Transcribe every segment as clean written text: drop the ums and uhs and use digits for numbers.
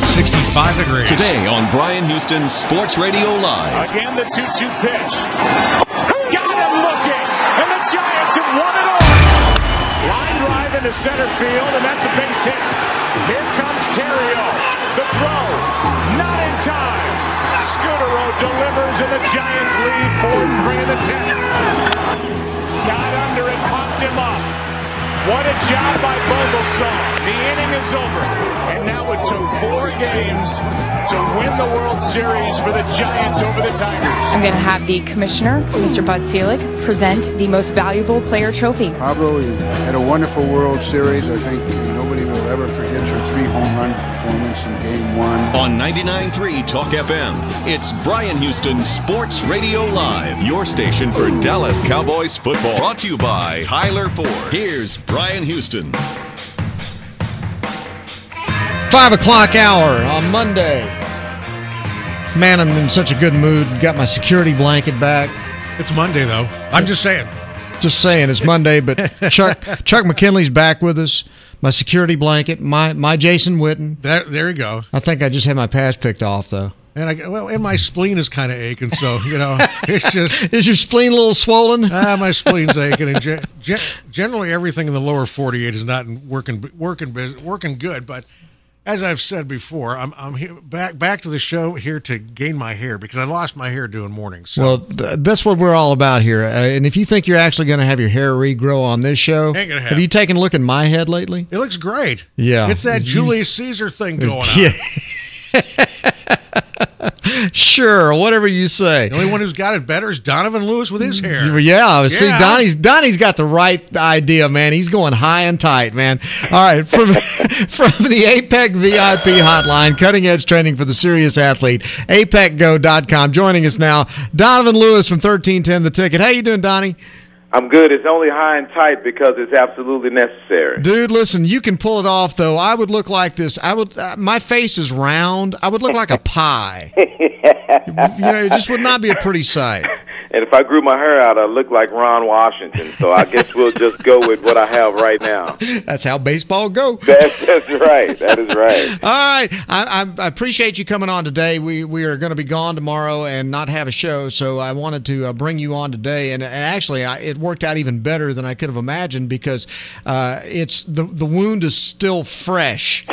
at 65 degrees. Today on Bryan Houston's Sports Radio Live. Again, the 2-2 pitch. Got him looking, and the Giants have won it all. Line drive into center field, and that's a base hit. Here comes Terrio. The throw, not in time. Scudero delivers, and the Giants lead 4-3 in the 10th. Got under it, popped him up. What a job by Vogelsong. The inning is over. And now it took 4 games to win the World Series for the Giants over the Tigers. I'm going to have the commissioner, Mr. Bud Selig, present the most valuable player trophy. Pablo, you had a wonderful World Series. I think nobody will ever forget your 3 home run performance in Game 1. On 99.3 Talk FM, it's Bryan Houston's Sports Radio Live, your station for Dallas Cowboys football. Brought to you by Tyler Ford. Here's Bryan Houston. 5 o'clock hour on Monday. Man, I'm in such a good mood. Got my security blanket back. It's Monday, though. I'm just saying. Just saying, it's Monday, but Chuck McKinley's back with us. My security blanket, my Jason Witten. There you go. I think I just had my pass picked off, though. And my spleen is kind of aching, so, it's just... Is your spleen a little swollen? My spleen's aching, and generally everything in the lower 48 is not working good, but as I've said before, I'm here, back to the show here to gain my hair, because I lost my hair doing mornings. So. Well, that's what we're all about here. And if you think you're actually going to have your hair regrow on this show, ain't gonna happen. Have you taken a look at my head lately? It looks great. Yeah. It's that Julius Caesar thing going on. Yeah. Sure, whatever you say. The only one who's got it better is Donovan Lewis with his hair. Yeah, see, Donnie's got the right idea, man. He's going high and tight, man. All right, from the APEC VIP hotline, cutting edge training for the serious athlete, apecgo.com. Joining us now, Donovan Lewis from 1310 The Ticket. How you doing, Donnie? I'm good. It's only high and tight because it's absolutely necessary. Dude, listen, you can pull it off, though. I would look like this. My face is round. I would look like a pie. It just would not be a pretty sight. And if I grew my hair out, I'd look like Ron Washington. So I guess we'll just go with what I have right now. That's how baseball goes. That's right. That is right. All right. I appreciate you coming on today. We are going to be gone tomorrow and not have a show, so I wanted to bring you on today. And actually, it worked out even better than I could have imagined, because it's the wound is still fresh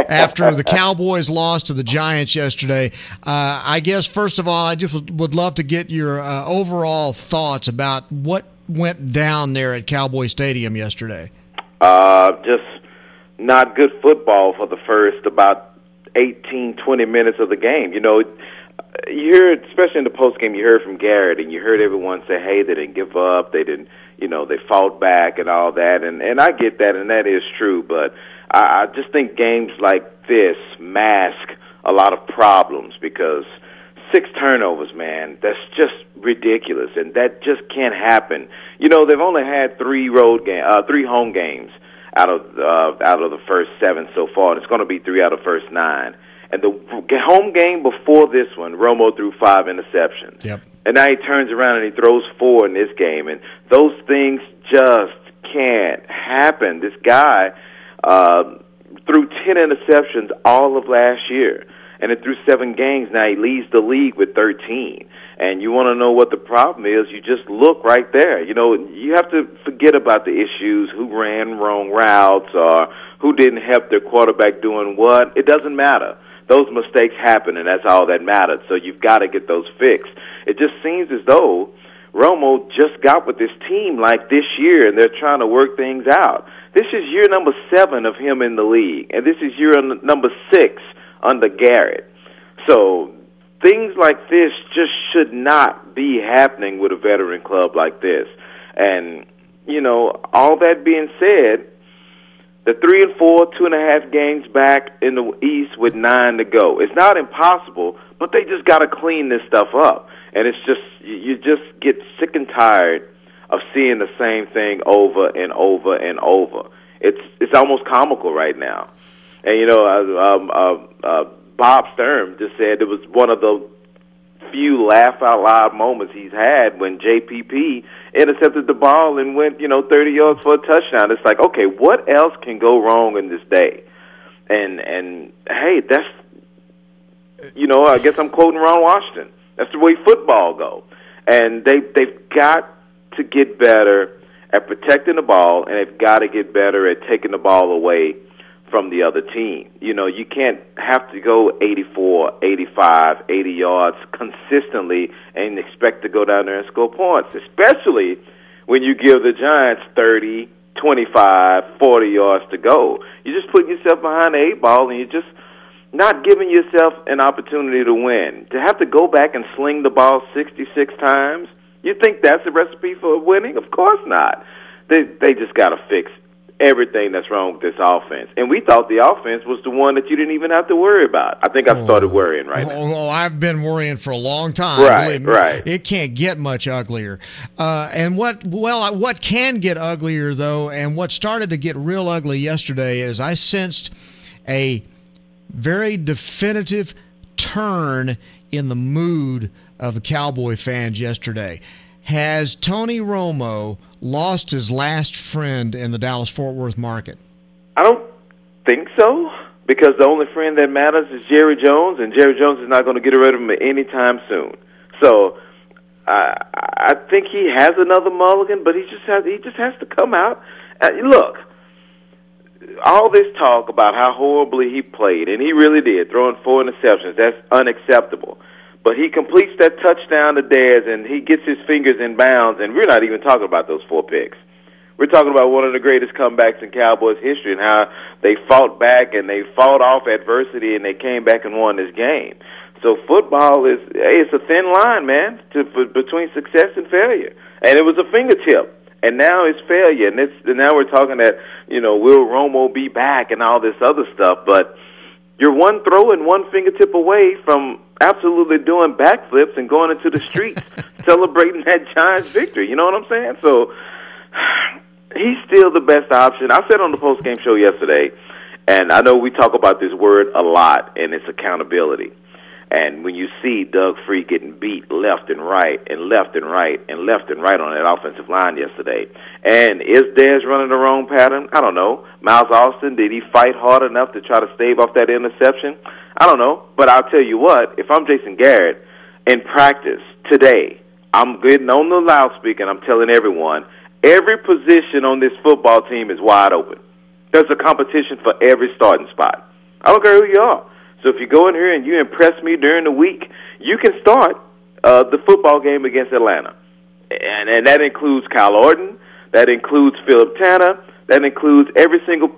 after the Cowboys lost to the Giants yesterday. I guess, first of all, I just would love to get your overall thoughts about what went down there at Cowboy Stadium yesterday. Just not good football for the first about 18, 20 minutes of the game. You heard, especially in the postgame, you heard from Garrett, and you heard everyone say, hey, they didn't give up, they didn't, they fought back and all that, and I get that, and that is true, but I just think games like this mask a lot of problems, because 6 turnovers, man, that's just ridiculous, and that just can't happen. They've only had 3 home games out of the first 7 so far, and it's going to be 3 out of the first 9. And the home game before this one, Romo threw 5 interceptions. Yep. And now he turns around and he throws 4 in this game, and those things just can't happen. This guy threw 10 interceptions all of last year. And then through 7 games, now he leads the league with 13. And you want to know what the problem is, you just look right there. You have to forget about the issues, who ran wrong routes or who didn't help their quarterback doing what. It doesn't matter. Those mistakes happen, and that's all that matters. So you've got to get those fixed. It just seems as though Romo just got with this team like this year, and they're trying to work things out. This is year number 7 of him in the league, and this is year number 6 under Garrett. So things like this just should not be happening with a veteran club like this. And, all that being said, the 3-4, 2.5 games back in the East with 9 to go. It's not impossible, but they just got to clean this stuff up. And it's just, you just get sick and tired of seeing the same thing over and over and over. It's almost comical right now. And, Bob Sturm just said it was one of the few laugh-out-loud moments he's had when JPP intercepted the ball and went, 30 yards for a touchdown. It's like, okay, what else can go wrong in this day? And hey, I guess I'm quoting Ron Washington. That's the way football go. And they've got to get better at protecting the ball, and they've got to get better at taking the ball away from the other team. You can't have to go 84, 85, 80 yards consistently and expect to go down there and score points, especially when you give the Giants 30, 25, 40 yards to go. You're just putting yourself behind the 8 ball, and you're just not giving yourself an opportunity to win. To have to go back and sling the ball 66 times, you think that's a recipe for winning? Of course not. They just got to fix everything that's wrong with this offense. And we thought the offense was the one that you didn't even have to worry about. I think I've started worrying right now. Oh, I've been worrying for a long time. Right. It can't get much uglier. And what can get uglier, though, and what started to get real ugly yesterday is I sensed a very definitive turn in the mood of the Cowboy fans yesterday. Has Tony Romo lost his last friend in the Dallas-Fort Worth market? I don't think so, because the only friend that matters is Jerry Jones, and Jerry Jones is not going to get rid of him anytime soon. So I think he has another mulligan, but he just has to come out. Look, all this talk about how horribly he played, and he really did, throwing 4 interceptions, that's unacceptable. But he completes that touchdown to Dez, and he gets his fingers in bounds, and we're not even talking about those 4 picks. We're talking about one of the greatest comebacks in Cowboys history and how they fought back and they fought off adversity and they came back and won this game. So football it's a thin line, man, between success and failure. And it was a fingertip, and now it's failure. And now we're talking that, will Romo be back and all this other stuff, but you're one throw and one fingertip away from absolutely doing backflips and going into the streets celebrating that Giants victory. You know what I'm saying? So he's still the best option. I said on the postgame show yesterday, and I know we talk about this word a lot, and it's accountability. And when you see Doug Free getting beat left and right and left and right and left and right on that offensive line yesterday, and is Dez running the wrong pattern? I don't know. Miles Austin, did he fight hard enough to try to stave off that interception? I don't know. But I'll tell you what, if I'm Jason Garrett, in practice today, I'm getting on the loudspeaker and I'm telling everyone, every position on this football team is wide open. There's a competition for every starting spot. I don't care who you are. So if you go in here and you impress me during the week, you can start the football game against Atlanta. And that includes Kyle Orton. That includes Phillip Tanner. That includes every single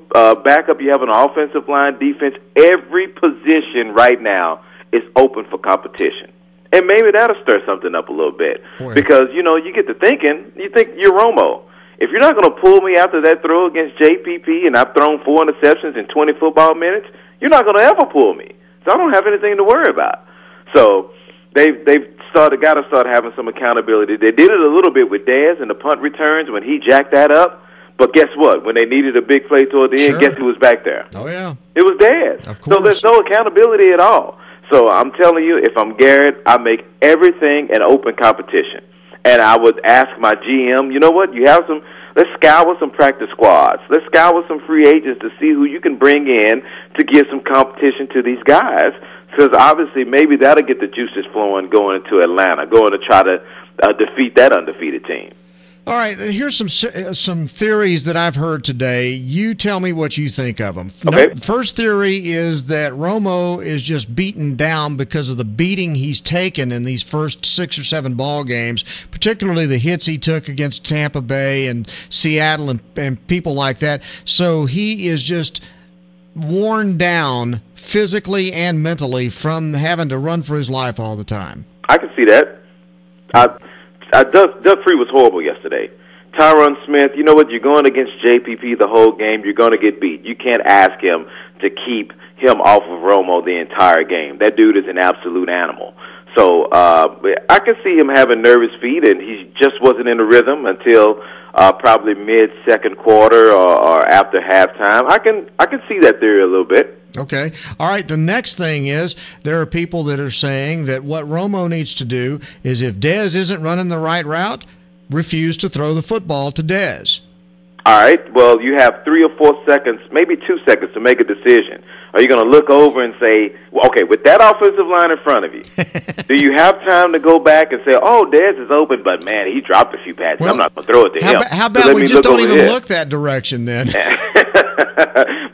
backup you have on the offensive line, defense. Every position right now is open for competition. And maybe that'll stir something up a little bit. Boy. Because, you get to thinking, you think you're Romo. If you're not going to pull me after that throw against JPP and I've thrown 4 interceptions in 20 football minutes, you're not going to ever pull me. So I don't have anything to worry about. So they've got to start having some accountability. They did it a little bit with Dez and the punt returns when he jacked that up. But guess what? When they needed a big play toward the end, guess who was back there? Oh, yeah. It was Dez. Of course. So there's no accountability at all. So I'm telling you, if I'm Garrett, I make everything an open competition. And I would ask my GM, you know what? Let's scour some practice squads. Let's scour some free agents to see who you can bring in to give some competition to these guys. Because obviously maybe that'll get the juices flowing going into Atlanta, going to try to defeat that undefeated team. All right, here's some theories that I've heard today. You tell me what you think of them. Okay. First theory is that Romo is just beaten down because of the beating he's taken in these first 6 or 7 ball games, particularly the hits he took against Tampa Bay and Seattle and people like that. So he is just worn down physically and mentally from having to run for his life all the time. I can see that. Doug Free was horrible yesterday. Tyron Smith, you know what? You're going against JPP the whole game. You're going to get beat. You can't ask him to keep him off of Romo the entire game. That dude is an absolute animal. So I can see him having nervous feet, and he just wasn't in the rhythm until probably mid-second quarter or after halftime. I can see that theory a little bit. Okay. All right. The next thing is there are people that are saying that what Romo needs to do is if Dez isn't running the right route, refuse to throw the football to Dez. All right, well, you have 3 or 4 seconds, maybe 2 seconds to make a decision. Are you going to look over and say, well, okay, with that offensive line in front of you, do you have time to go back and say, oh, Dez is open, but, man, he dropped a few passes. Well, I'm not going to throw it to him. How about we just don't even look that direction then?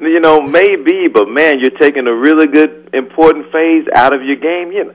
You know, maybe, but, man, you're taking a really good, important phase out of your game. You know,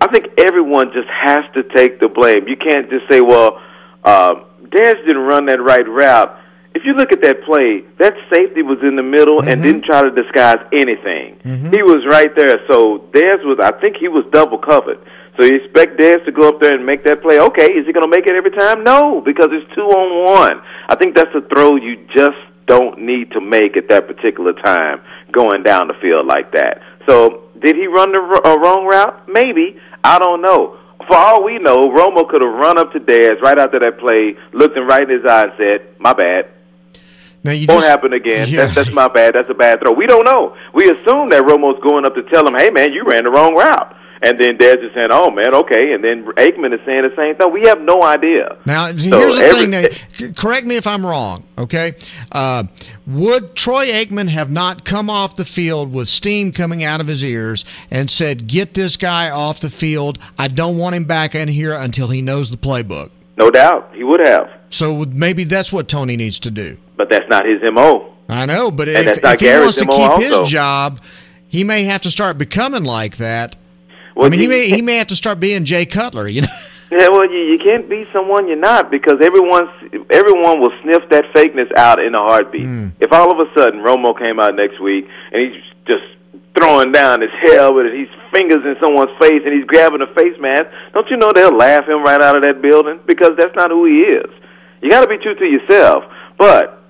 I think everyone just has to take the blame. You can't just say, well, Dez didn't run that right route. If you look at that play, that safety was in the middle and didn't try to disguise anything. He was right there. So Dez I think he was double covered. So you expect Dez to go up there and make that play. Okay, is he going to make it every time? No, because it's 2-on-1. I think that's a throw you just don't need to make at that particular time going down the field like that. So did he run the wrong route? Maybe. I don't know. For all we know, Romo could have run up to Dez right after that play, looked him right in his eye and said, my bad. Now Won't happen again. Yeah. That's my bad. That's a bad throw. We don't know. We assume that Romo's going up to tell him, hey, man, you ran the wrong route. And then Dez is saying, oh, man, okay. And then Aikman is saying the same thing. We have no idea. Now, here's the thing. Now, correct me if I'm wrong, okay? Would Troy Aikman have not come off the field with steam coming out of his ears and said, get this guy off the field. I don't want him back in here until he knows the playbook? No doubt. He would have. So maybe that's what Tony needs to do. But that's not his M.O. I know, but if he wants to keep his job, he may have to start becoming like that. Well, I mean, he may have to start being Jay Cutler, you know. Yeah, well, you can't be someone you're not because everyone will sniff that fakeness out in a heartbeat. If all of a sudden Romo came out next week and he's just throwing down his helmet and he's fingers in someone's face and he's grabbing a face mask, don't you know they'll laugh him right out of that building because that's not who he is. You got to be true to yourself. But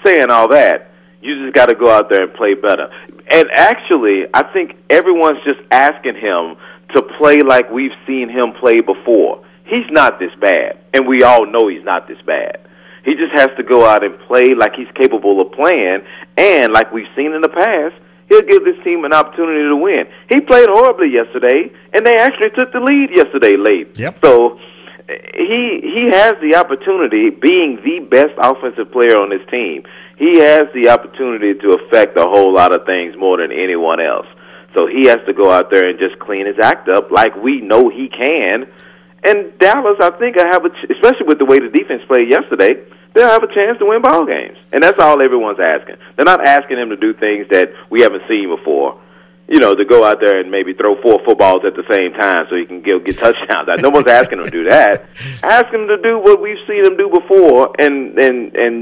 saying all that, you just got to go out there and play better. And actually, I think everyone's just asking him to play like we've seen him play before. He's not this bad, and we all know he's not this bad. He just has to go out and play like he's capable of playing, and like we've seen in the past, he'll give this team an opportunity to win. He played horribly yesterday, and they actually took the lead yesterday late. Yep. So he has the opportunity, being the best offensive player on this team, he has the opportunity to affect a whole lot of things more than anyone else. So he has to go out there and just clean his act up like we know he can. And Dallas, I think, especially with the way the defense played yesterday, they'll have a chance to win ball games. And that's all everyone's asking. They're not asking him to do things that we haven't seen before. You know, to go out there and maybe throw 4 footballs at the same time so he can get touchdowns. No one's asking him to do that. Ask him to do what we've seen him do before and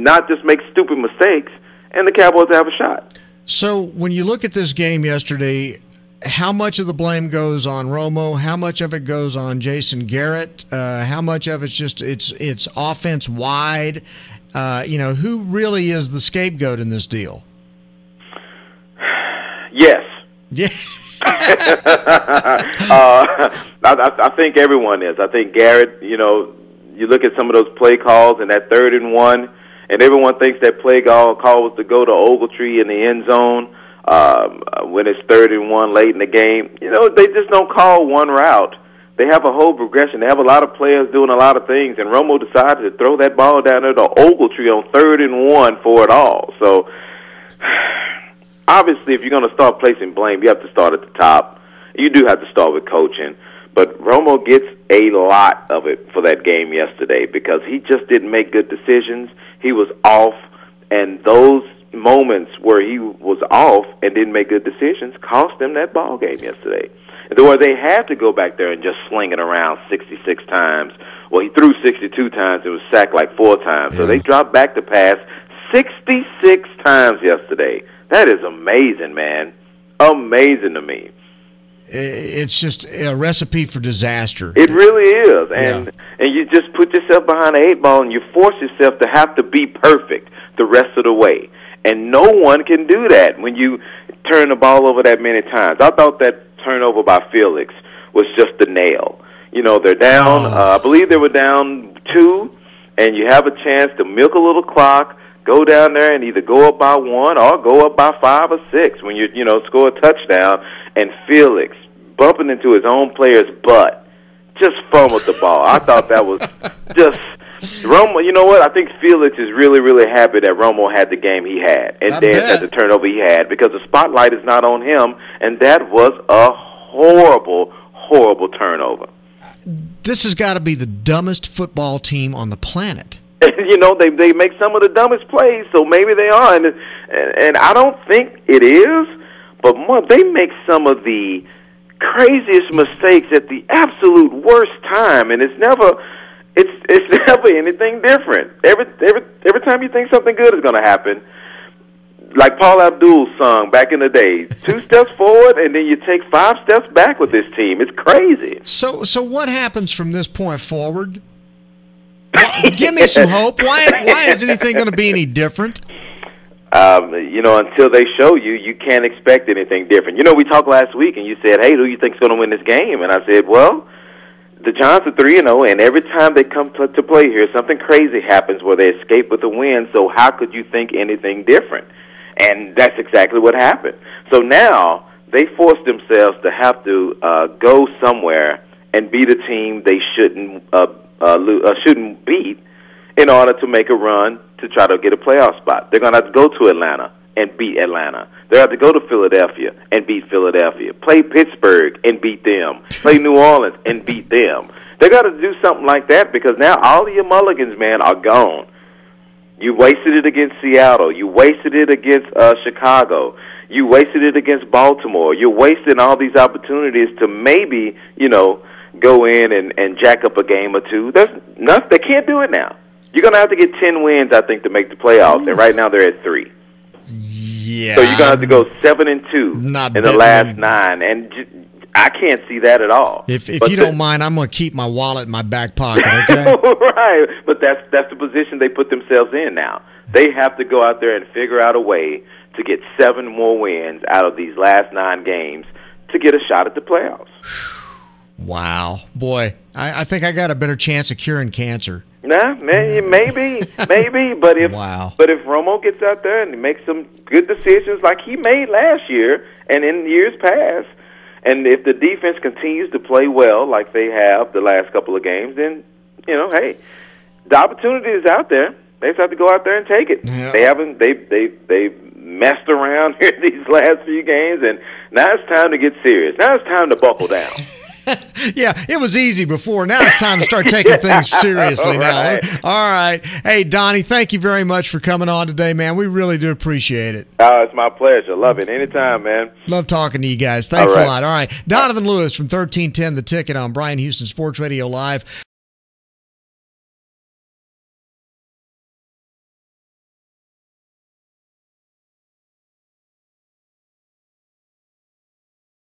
not just make stupid mistakes, and the Cowboys have a shot. So when you look at this game yesterday, how much of the blame goes on Romo? How much of it goes on Jason Garrett? How much of it's just it's offense wide? Who really is the scapegoat in this deal? Yes. Yeah. I think everyone is. I think Garrett, you look at some of those play calls and that 3rd and 1, and everyone thinks that play call was to go to Ogletree in the end zone when it's 3rd and 1 late in the game. They just don't call one route. They have a whole progression. They have a lot of players doing a lot of things, and Romo decided to throw that ball down there to Ogletree on 3rd and 1 for it all. So obviously, if you're going to start placing blame, you have to start at the top. You do have to start with coaching. But Romo gets a lot of it for that game yesterday because he just didn't make good decisions. He was off, and those moments where he was off and didn't make good decisions cost them that ball game yesterday. Where they had to go back there and just sling it around 66 times. Well, he threw 62 times. It was sacked like 4 times. So they dropped back to pass 66 times yesterday. That is amazing, man. Amazing to me. It's just a recipe for disaster. It really is. And you just put yourself behind the 8 ball and you force yourself to have to be perfect the rest of the way. And no one can do that when you turn the ball over that many times. I thought that turnover by Felix was just the nail. They're down. I believe they were down 2, and you have a chance to milk a little clock, go down there and either go up by 1 or go up by 5 or 6 when you score a touchdown. And Felix bumping into his own player's butt, just fumbled the ball. I thought that was just Romo, you know what? I think Felix is really, really happy that Romo had the game he had and then had the turnover he had, because the spotlight is not on him, and that was a horrible, horrible turnover. This has got to be the dumbest football team on the planet. You know, they make some of the dumbest plays, so maybe they are, and I don't think it is, but they make some of the craziest mistakes at the absolute worst time, and it's never anything different. Every time you think something good is going to happen, like Paul Abdul sung back in the day, 2 steps forward and then you take 5 steps back with this team. It's crazy. So what happens from this point forward? Give me some hope. Why is anything going to be any different? You know, until they show you, you can't expect anything different. You know, we talked last week and you said, hey, who do you think's going to win this game? And I said, well, the Giants are 3-0, and every time they come to play here, something crazy happens where they escape with a win, so how could you think anything different? And that's exactly what happened. So now they force themselves to have to go somewhere and beat a team they shouldn't beat in order to make a run to try to get a playoff spot. They're going to have to go to Atlanta and beat Atlanta. They have to go to Philadelphia and beat Philadelphia. Play Pittsburgh and beat them. Play New Orleans and beat them. They got to do something like that, because now all of your mulligans, man, are gone. You wasted it against Seattle. You wasted it against Chicago. You wasted it against Baltimore. You're wasting all these opportunities to maybe, you know, go in and jack up a game or two. There's nothing. They can't do it now. You're going to have to get 10 wins, I think, to make the playoffs, and right now they're at 3. Yeah. So you're going to have to go 7-2 in the last 9, and I can't see that at all. If you don't mind, I'm going to keep my wallet in my back pocket, okay? Right, but that's the position they put themselves in now. They have to go out there and figure out a way to get 7 more wins out of these last 9 games to get a shot at the playoffs. Wow. Boy, I think I got a better chance of curing cancer. Nah, maybe, but if Romo gets out there and makes some good decisions like he made last year and in years past, and if the defense continues to play well like they have the last couple of games, then, you know, hey, the opportunity is out there. They just have to go out there and take it. Yeah. They messed around here these last few games, and now it's time to get serious. Now it's time to buckle down. Yeah, it was easy before. Now it's time to start taking things seriously now. All right. Hey, Donnie, thank you very much for coming on today, man. We really do appreciate it. It's my pleasure. Love it. Anytime, man. Love talking to you guys. Thanks a lot. All right. Donovan Lewis from 1310 The Ticket on Bryan Houston Sports Radio Live.